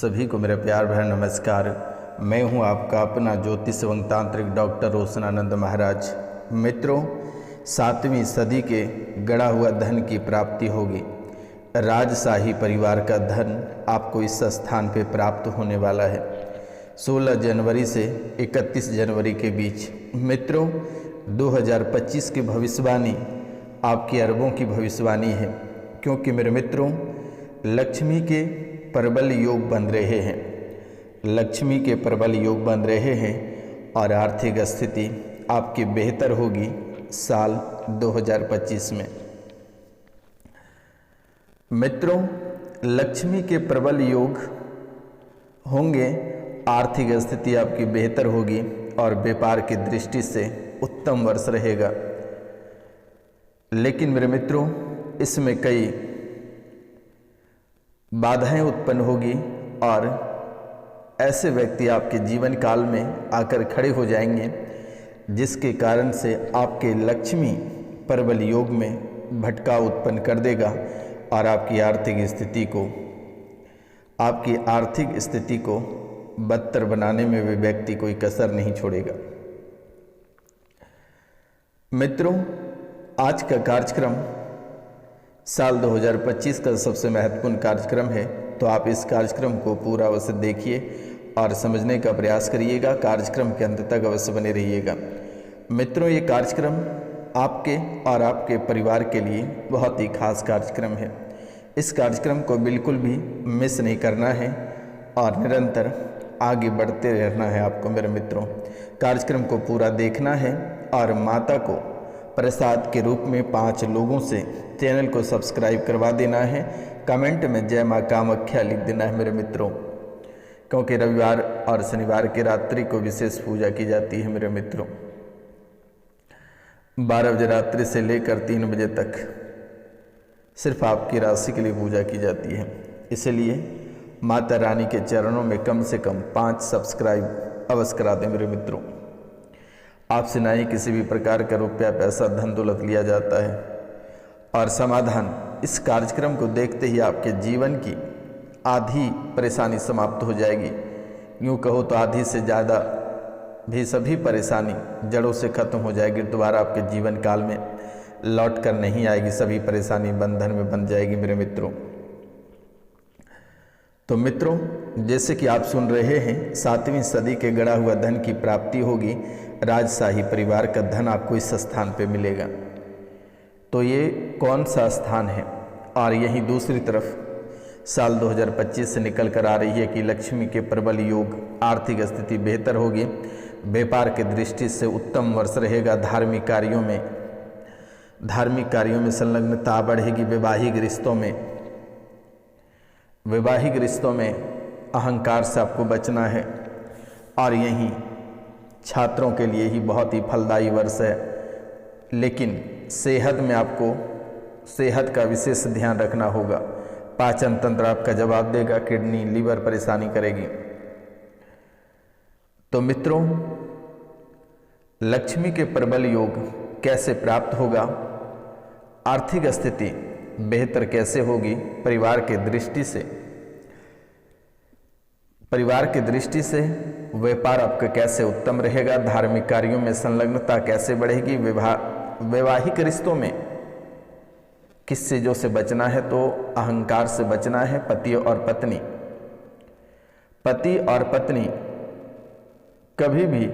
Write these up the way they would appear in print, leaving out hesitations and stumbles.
सभी को मेरा प्यार भरा नमस्कार। मैं हूं आपका अपना ज्योतिष एवं तांत्रिक डॉक्टर रोशनानंद महाराज। मित्रों, 7वीं सदी के गड़ा हुआ धन की प्राप्ति होगी। राजशाही परिवार का धन आपको इस स्थान पे प्राप्त होने वाला है 16 जनवरी से 31 जनवरी के बीच। मित्रों, 2025 की भविष्यवाणी आपकी अरबों की भविष्यवाणी है, क्योंकि मेरे मित्रों लक्ष्मी के प्रबल योग बन रहे हैं, लक्ष्मी के प्रबल योग बन रहे हैं और आर्थिक स्थिति आपकी बेहतर होगी साल 2025 में। मित्रों, लक्ष्मी के प्रबल योग होंगे, आर्थिक स्थिति आपकी बेहतर होगी और व्यापार की दृष्टि से उत्तम वर्ष रहेगा। लेकिन मेरे मित्रों, इसमें कई बाधाएं उत्पन्न होगी और ऐसे व्यक्ति आपके जीवन काल में आकर खड़े हो जाएंगे, जिसके कारण से आपके लक्ष्मी प्रबल योग में भटकाव उत्पन्न कर देगा और आपकी आर्थिक स्थिति को बदतर बनाने में वे व्यक्ति कोई कसर नहीं छोड़ेगा। मित्रों, आज का कार्यक्रम साल 2025 का सबसे महत्वपूर्ण कार्यक्रम है, तो आप इस कार्यक्रम को पूरा अवश्य देखिए और समझने का प्रयास करिएगा। कार्यक्रम के अंत तक अवश्य बने रहिएगा। मित्रों, ये कार्यक्रम आपके और आपके परिवार के लिए बहुत ही खास कार्यक्रम है। इस कार्यक्रम को बिल्कुल भी मिस नहीं करना है और निरंतर आगे बढ़ते रहना है आपको। मेरे मित्रों, कार्यक्रम को पूरा देखना है और माता को प्रसाद के रूप में 5 लोगों से चैनल को सब्सक्राइब करवा देना है। कमेंट में जय माँ कामाख्या लिख देना है मेरे मित्रों, क्योंकि रविवार और शनिवार की रात्रि को विशेष पूजा की जाती है। मेरे मित्रों, 12 बजे रात्रि से लेकर 3 बजे तक सिर्फ आपकी राशि के लिए पूजा की जाती है। इसलिए माता रानी के चरणों में कम से कम 5 सब्सक्राइब अवश्य करा दें मेरे मित्रों। आपसे ना ही किसी भी प्रकार का रुपया पैसा धन दौलत लिया जाता है और समाधान इस कार्यक्रम को देखते ही आपके जीवन की आधी परेशानी समाप्त हो जाएगी। यूँ कहो तो आधी से ज़्यादा भी सभी परेशानी जड़ों से खत्म हो जाएगी, दोबारा आपके जीवन काल में लौट कर नहीं आएगी। सभी परेशानी बंधन में बन जाएगी मेरे मित्रों। तो मित्रों, जैसे कि आप सुन रहे हैं, 7वीं सदी के गड़ा हुआ धन की प्राप्ति होगी। राजशाही परिवार का धन आपको इस स्थान पे मिलेगा। तो ये कौन सा स्थान है? और यहीं दूसरी तरफ साल 2025 से निकल कर आ रही है कि लक्ष्मी के प्रबल योग, आर्थिक स्थिति बेहतर होगी, व्यापार की दृष्टि से उत्तम वर्ष रहेगा, धार्मिक कार्यों में संलग्नता बढ़ेगी, वैवाहिक रिश्तों में अहंकार से आपको बचना है। और यहीं छात्रों के लिए ही बहुत ही फलदायी वर्ष है, लेकिन सेहत में आपको सेहत का विशेष ध्यान रखना होगा। पाचन तंत्र आपका जवाब देगा, किडनी लीवर परेशानी करेगी। तो मित्रों, लक्ष्मी के प्रबल योग कैसे प्राप्त होगा, आर्थिक स्थिति बेहतर कैसे होगी, परिवार की दृष्टि से व्यापार आपका कैसे उत्तम रहेगा, धार्मिक कार्यों में संलग्नता कैसे बढ़ेगी, वैवाहिक रिश्तों में किस चीज़ों से बचना है, तो अहंकार से बचना है। पति और पत्नी कभी भी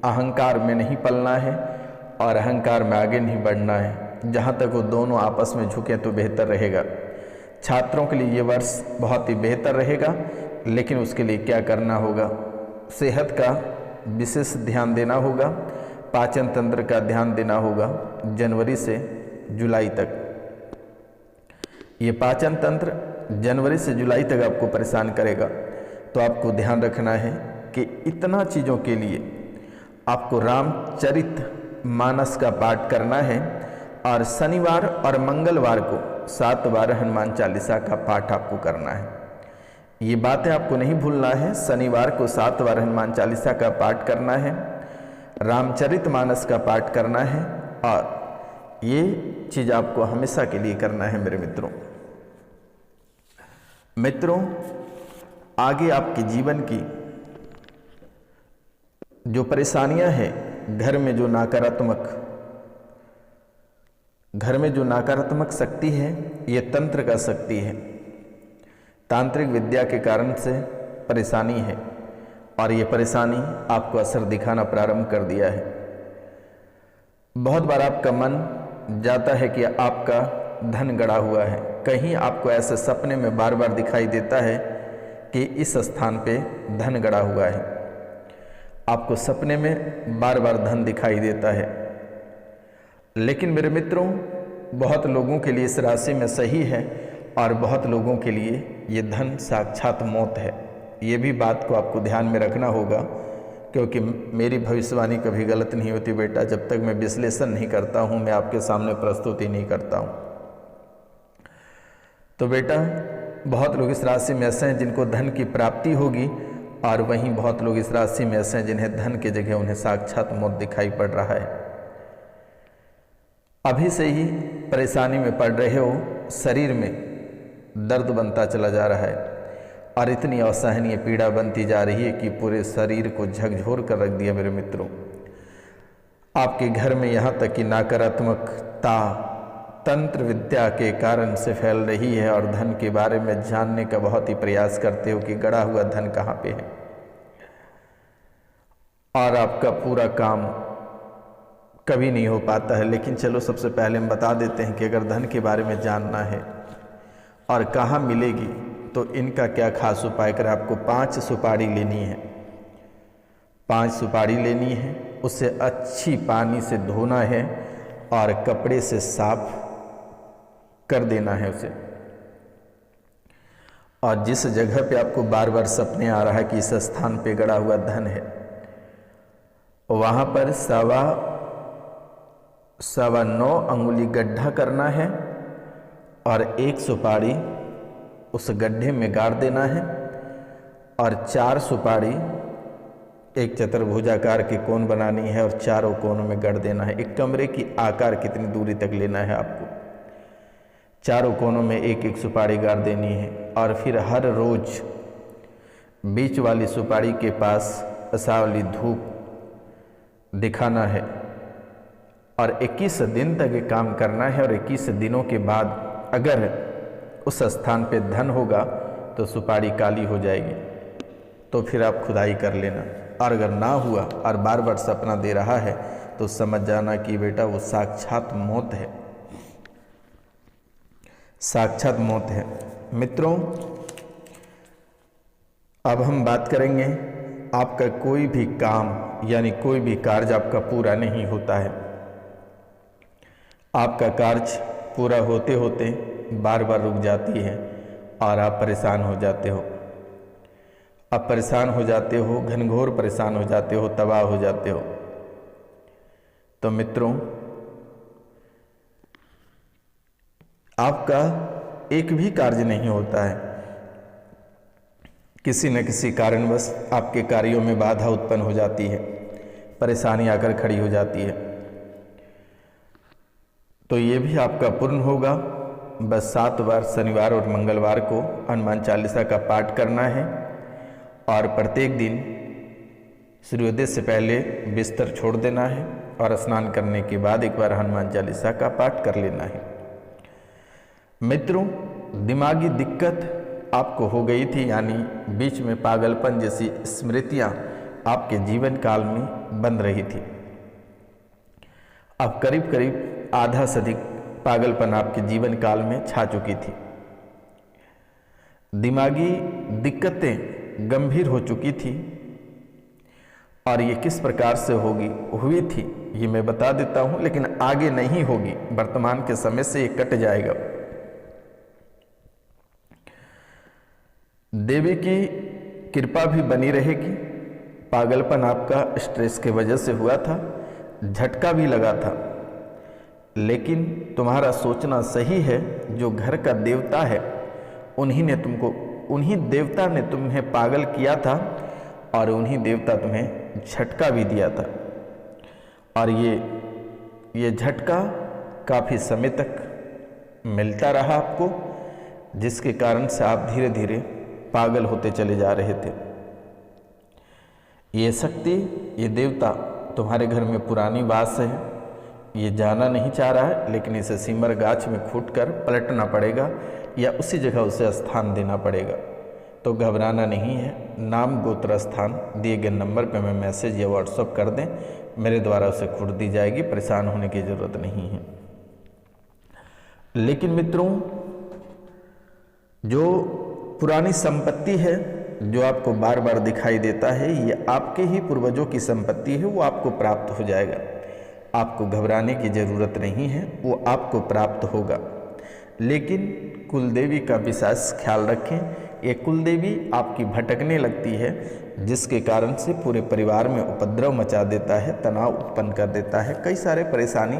अहंकार में नहीं पलना है और अहंकार में आगे नहीं बढ़ना है। जहाँ तक वो दोनों आपस में झुके तो बेहतर रहेगा। छात्रों के लिए ये वर्ष बहुत ही बेहतर रहेगा, लेकिन उसके लिए क्या करना होगा? सेहत का विशेष ध्यान देना होगा, पाचन तंत्र का ध्यान देना होगा। जनवरी से जुलाई तक ये पाचन तंत्र जनवरी से जुलाई तक आपको परेशान करेगा। तो आपको ध्यान रखना है कि इतना चीज़ों के लिए आपको रामचरित मानस का पाठ करना है और शनिवार और मंगलवार को 7 बार हनुमान चालीसा का पाठ आपको करना है। ये बातें आपको नहीं भूलना है। शनिवार को 7 बार हनुमान चालीसा का पाठ करना है, रामचरित मानस का पाठ करना है और ये चीज़ आपको हमेशा के लिए करना है मेरे मित्रों। आगे आपके जीवन की जो परेशानियां हैं, घर में जो नकारात्मक शक्ति है, ये तंत्र का शक्ति है। तांत्रिक विद्या के कारण से परेशानी है और ये परेशानी आपको असर दिखाना प्रारंभ कर दिया है। बहुत बार आपका मन जाता है कि आपका धन गड़ा हुआ है। कहीं आपको ऐसे सपने में बार बार दिखाई देता है कि इस स्थान पे धन गड़ा हुआ है। आपको सपने में बार बार धन दिखाई देता है। लेकिन मेरे मित्रों, बहुत लोगों के लिए इस राशि में सही है और बहुत लोगों के लिए ये धन साक्षात मौत है। ये भी बात को आपको ध्यान में रखना होगा, क्योंकि मेरी भविष्यवाणी कभी गलत नहीं होती बेटा। जब तक मैं विश्लेषण नहीं करता हूँ, मैं आपके सामने प्रस्तुति नहीं करता हूँ। तो बेटा, बहुत लोग इस राशि में ऐसे हैं जिनको धन की प्राप्ति होगी, और वहीं बहुत लोग इस राशि में ऐसे हैं जिन्हें धन की जगह उन्हें साक्षात मौत दिखाई पड़ रहा है। अभी से ही परेशानी में पड़ रहे हो, शरीर में दर्द बनता चला जा रहा है और इतनी असहनीय पीड़ा बनती जा रही है कि पूरे शरीर को झकझोर कर रख दिया। मेरे मित्रों, आपके घर में यहाँ तक कि नकारात्मकता तंत्र विद्या के कारण से फैल रही है और धन के बारे में जानने का बहुत ही प्रयास करते हो कि गड़ा हुआ धन कहाँ पे है, और आपका पूरा काम कभी नहीं हो पाता है। लेकिन चलो, सबसे पहले हम बता देते हैं कि अगर धन के बारे में जानना है और कहाँ मिलेगी, तो इनका क्या खास उपाय करें। आपको 5 सुपारी लेनी है। 5 सुपारी लेनी है, उसे अच्छी पानी से धोना है और कपड़े से साफ कर देना है उसे। और जिस जगह पे आपको बार बार सपने आ रहा है कि इस स्थान पे गड़ा हुआ धन है, वहां पर 9.25 अंगुली गड्ढा करना है और 1 सुपारी उस गड्ढे में गाड़ देना है और 4 सुपारी एक चतुर्भुजाकार के कोण बनानी है और चारों कोनों में गड़ देना है। एक कमरे की आकार कितनी दूरी तक लेना है आपको, चारों कोनों में 1-1 सुपारी गाड़ देनी है। और फिर हर रोज बीच वाली सुपारी के पास असावली धूप दिखाना है और 21 दिन तक ये काम करना है। और 21 दिनों के बाद अगर उस स्थान पे धन होगा तो सुपारी काली हो जाएगी, तो फिर आप खुदाई कर लेना। और अगर ना हुआ और बार बार सपना दे रहा है, तो समझ जाना कि बेटा वो साक्षात मौत है, साक्षात मौत है। मित्रों, अब हम बात करेंगे, आपका कोई भी काम यानी कोई भी कार्य आपका पूरा नहीं होता है। आपका कार्य पूरा होते होते बार बार रुक जाती है और आप परेशान हो जाते हो। आप परेशान हो जाते हो, घनघोर परेशान हो जाते हो, तबाह हो जाते हो। तो मित्रों, आपका एक भी कार्य नहीं होता है। किसी न किसी कारणवश आपके कार्यों में बाधा उत्पन्न हो जाती है, परेशानी आकर खड़ी हो जाती है। तो ये भी आपका पूर्ण होगा। बस 7 बार शनिवार और मंगलवार को हनुमान चालीसा का पाठ करना है और प्रत्येक दिन सूर्योदय से पहले बिस्तर छोड़ देना है और स्नान करने के बाद एक बार हनुमान चालीसा का पाठ कर लेना है। मित्रों, दिमागी दिक्कत आपको हो गई थी, यानी बीच में पागलपन जैसी स्मृतियां आपके जीवन काल में बन रही थी। अब करीब करीब आधा से अधिक पागलपन आपके जीवन काल में छा चुकी थी। दिमागी दिक्कतें गंभीर हो चुकी थी और ये किस प्रकार से हुई थी ये मैं बता देता हूं, लेकिन आगे नहीं होगी, वर्तमान के समय से ये कट जाएगा। देवी की कृपा भी बनी रहेगी। पागलपन आपका स्ट्रेस के वजह से हुआ था, झटका भी लगा था, लेकिन तुम्हारा सोचना सही है। जो घर का देवता है उन्हीं देवता ने तुम्हें पागल किया था और उन्हीं देवता तुम्हें झटका भी दिया था। और ये झटका काफ़ी समय तक मिलता रहा आपको, जिसके कारण से आप धीरे धीरे पागल होते चले जा रहे थे। ये शक्ति, ये देवता तुम्हारे घर में पुरानी वास है, ये जाना नहीं चाह रहा है, लेकिन इसे सिमर गाछ में फूटकर पलटना पड़ेगा या उसी जगह उसे स्थान देना पड़ेगा। तो घबराना नहीं है। नाम गोत्र स्थान दिए गए नंबर पे मैं मैसेज या व्हाट्सअप कर दें, मेरे द्वारा उसे खुद दी जाएगी, परेशान होने की ज़रूरत नहीं है। लेकिन मित्रों, जो पुरानी संपत्ति है जो आपको बार बार दिखाई देता है, ये आपके ही पूर्वजों की संपत्ति है, वो आपको प्राप्त हो जाएगा। आपको घबराने की ज़रूरत नहीं है, वो आपको प्राप्त होगा। लेकिन कुलदेवी का विशेष ख्याल रखें। ये कुलदेवी आपकी भटकने लगती है, जिसके कारण से पूरे परिवार में उपद्रव मचा देता है, तनाव उत्पन्न कर देता है, कई सारे परेशानी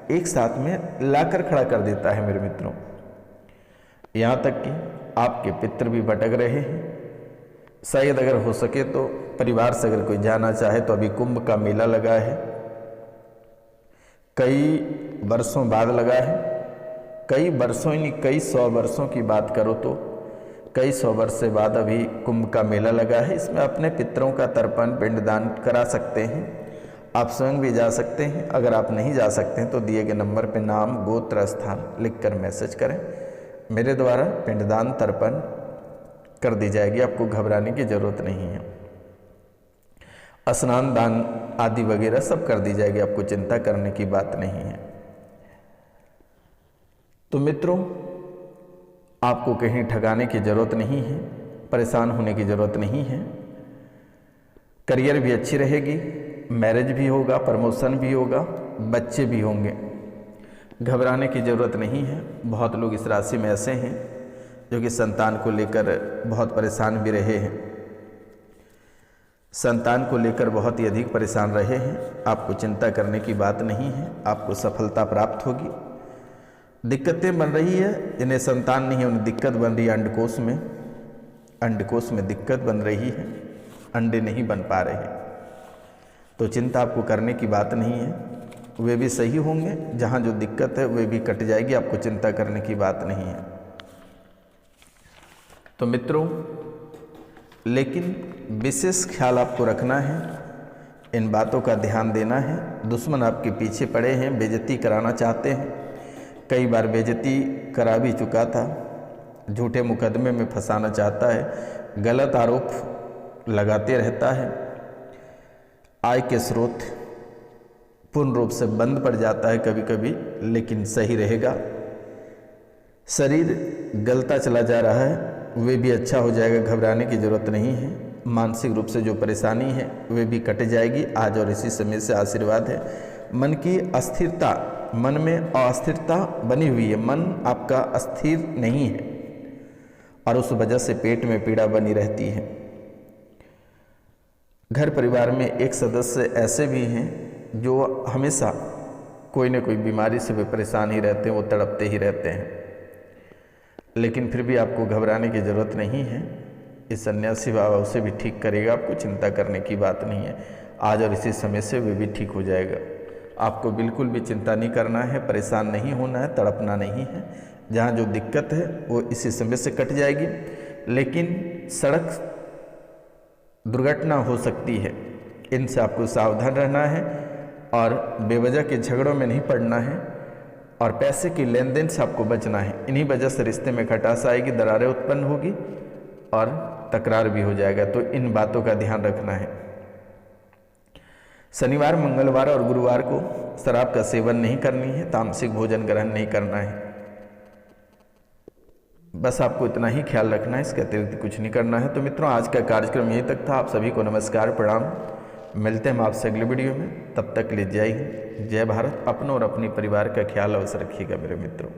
एक साथ में लाकर खड़ा कर देता है मेरे मित्रों। यहाँ तक कि आपके पितृ भी भटक रहे हैं। शायद अगर हो सके तो परिवार से अगर कोई जाना चाहे तो अभी कुंभ का मेला लगा है, कई वर्षों बाद लगा है, कई वर्षों यानी कई 100 वर्षों की बात करो तो कई 100 वर्ष से बाद अभी कुंभ का मेला लगा है। इसमें अपने पितरों का तर्पण पिंडदान करा सकते हैं। आप स्वयं भी जा सकते हैं। अगर आप नहीं जा सकते हैं तो दिए गए नंबर पर नाम गोत्र स्थान लिखकर मैसेज करें, मेरे द्वारा पिंडदान तर्पण कर दी जाएगी। आपको घबराने की ज़रूरत नहीं है। स्नान दान आदि वगैरह सब कर दी जाएगी, आपको चिंता करने की बात नहीं है। तो मित्रों, आपको कहीं ठगाने की ज़रूरत नहीं है, परेशान होने की ज़रूरत नहीं है। करियर भी अच्छी रहेगी, मैरिज भी होगा, प्रमोशन भी होगा, बच्चे भी होंगे। घबराने की ज़रूरत नहीं है। बहुत लोग इस राशि में ऐसे हैं जो कि संतान को लेकर बहुत परेशान भी रहे हैं, संतान को लेकर बहुत ही अधिक परेशान रहे हैं। आपको चिंता करने की बात नहीं है, आपको सफलता प्राप्त होगी। दिक्कतें बन रही है, जिन्हें संतान नहीं है उन्हें दिक्कत बन रही है। अंडकोश में दिक्कत बन रही है, अंडे नहीं बन पा रहे हैं। तो चिंता आपको करने की बात नहीं है, वे भी सही होंगे। जहाँ जो दिक्कत है वे भी कट जाएगी, आपको चिंता करने की बात नहीं है। तो मित्रों, लेकिन विशेष ख्याल आपको रखना है, इन बातों का ध्यान देना है। दुश्मन आपके पीछे पड़े हैं, बेइज्जती कराना चाहते हैं। कई बार बेइज्जती करा भी चुका था, झूठे मुकदमे में फंसाना चाहता है, गलत आरोप लगाते रहता है। आय के स्रोत पूर्ण रूप से बंद पड़ जाता है कभी कभी, लेकिन सही रहेगा। शरीर गलता चला जा रहा है, वे भी अच्छा हो जाएगा, घबराने की ज़रूरत नहीं है। मानसिक रूप से जो परेशानी है वे भी कट जाएगी आज और इसी समय से आशीर्वाद है। मन की अस्थिरता, मन में अस्थिरता बनी हुई है, मन आपका अस्थिर नहीं है और उस वजह से पेट में पीड़ा बनी रहती है। घर परिवार में एक सदस्य ऐसे भी हैं जो हमेशा कोई न कोई बीमारी से वे परेशान ही रहते हैं, वो तड़पते ही रहते हैं। लेकिन फिर भी आपको घबराने की ज़रूरत नहीं है। इस सन्यासी बाबा उसे भी ठीक करेगा, आपको चिंता करने की बात नहीं है। आज और इसी समय से वे भी ठीक हो जाएगा। आपको बिल्कुल भी चिंता नहीं करना है, परेशान नहीं होना है, तड़पना नहीं है। जहाँ जो दिक्कत है वो इसी समय से कट जाएगी। लेकिन सड़क दुर्घटना हो सकती है, इनसे आपको सावधान रहना है और बेवजह के झगड़ों में नहीं पड़ना है और पैसे की लेन देन से आपको बचना है। इन्हीं वजह से रिश्ते में खटास आएगी, दरारें उत्पन्न होगी और तकरार भी हो जाएगा। तो इन बातों का ध्यान रखना है। शनिवार, मंगलवार और गुरुवार को शराब का सेवन नहीं करनी है, तामसिक भोजन ग्रहण नहीं करना है। बस आपको इतना ही ख्याल रखना है, इसके अतिरिक्त कुछ नहीं करना है। तो मित्रों, आज का कार्यक्रम यहीं तक था। आप सभी को नमस्कार, प्रणाम। मिलते हैं हम आपसे अगले वीडियो में। तब तक के लिए जय हिंद, जय भारत। अपनों और अपने परिवार का ख्याल अवश्य रखिएगा मेरे मित्रों।